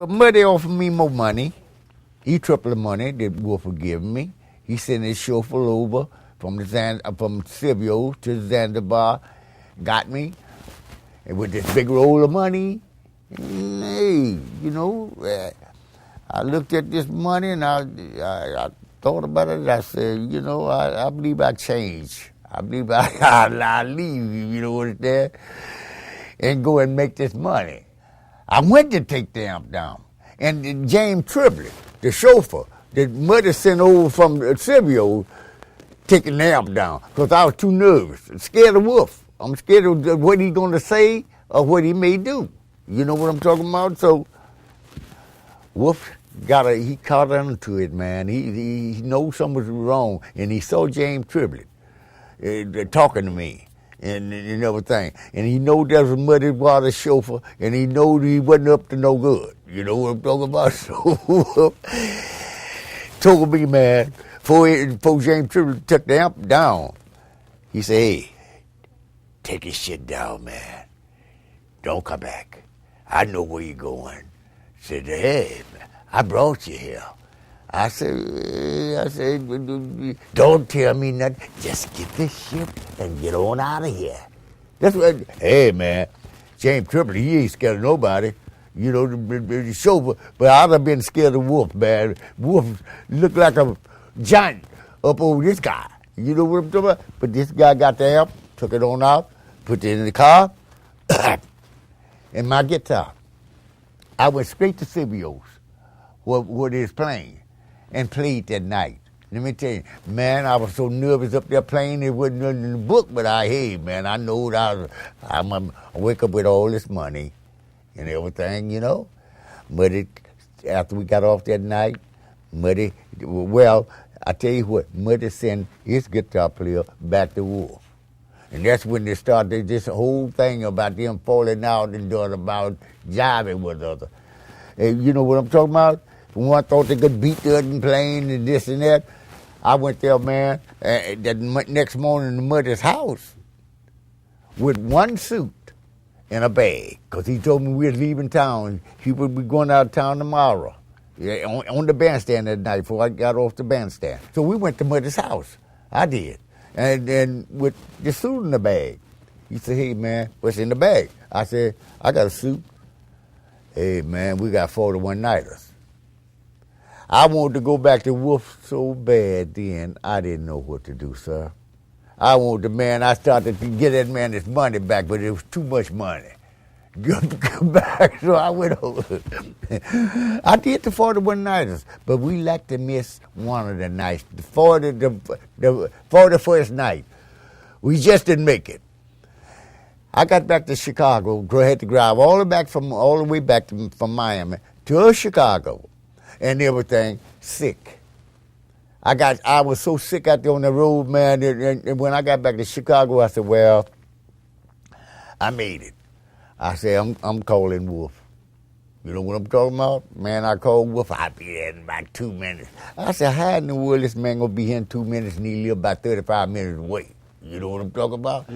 Muddy offered me more money. He tripled the money that Wolf was giving me. He sent his chauffeur over from Sibio to Zanzibar, got me, and with this big roll of money. Hey, I looked at this money and I thought about it. I said, I believe I changed. I believe I leave, what's there, and go and make this money. I went to take the amp down. And James Triplet, the chauffeur, that Muddy sent over from Sibio, taking the amp down, because I was too nervous, scared of Wolf. I'm scared of what he's going to say or what he may do. You know what I'm talking about? So Wolf he caught on to it, man. He knows something was wrong, and he saw James Triplet talking to me and everything. And he know there was a Muddy Water chauffeur, and he know he wasn't up to no good. You know what I'm talking about? So told me, man, before James Triplet took the amp down, he said, hey, take his shit down, man. Don't come back. I know where you're going. Said, hey, I brought you here. I said, don't tell me nothing. Just get this shit and get on out of here. That's what, hey, man, James Triplet, he ain't scared of nobody. The chauffeur, but I'd have been scared of Wolf, man. Wolf looked like a giant up over this guy. You know what I'm talking about? But this guy got the amp, took it on out, put it in the car, and my guitar. I went straight to Sibio's, where they was playing, and played that night. Let me tell you, man, I was so nervous up there playing, it wasn't nothing in the book, but I know that I'm going to wake up with all this money and everything, But after we got off that night, Muddy, well, I tell you what, Muddy sent his guitar player back to Wolf. And that's when they started this whole thing about them falling out and doing about jiving with other. And you know what I'm talking about? When I thought they could beat the other playing and this and that, I went there, man, that next morning to Muddy's house with one suit and a bag, because he told me we were leaving town. He would be going out of town tomorrow, on the bandstand that night before I got off the bandstand. So we went to Muddy's house. I did. And then with the suit in the bag. He said, hey, man, what's in the bag? I said, I got a suit. Hey, man, we got 41 nighters. I wanted to go back to Wolf so bad then, I didn't know what to do, sir. I started to get that man his money back, but it was too much money. Come back, so I went over. I did the 41 nighters, but we like to miss one of the nights. The 41st night, we just didn't make it. I got back to Chicago. I had to drive all the way back from Miami to Chicago, and everything sick. I was so sick out there on the road, man. And when I got back to Chicago, I said, well, I made it. I said, I'm calling Wolf. You know what I'm talking about? Man, I called Wolf. I'll be there in about 2 minutes. I said, how in the world this man going to be here in 2 minutes and he live about 35 minutes away? You know what I'm talking about?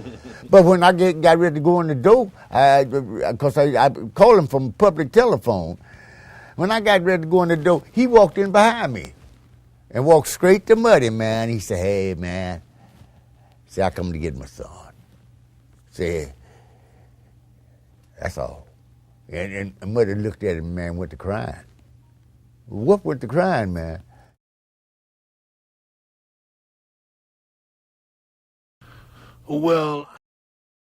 But when I got ready to go in the door, because I called him from public telephone, when I got ready to go in the door, he walked in behind me and walked straight to Muddy, man. He said, hey, man. He said, I come to get my son. Said, that's all. And Muddy looked at him, man, went to crying. What went to crying, man? Well,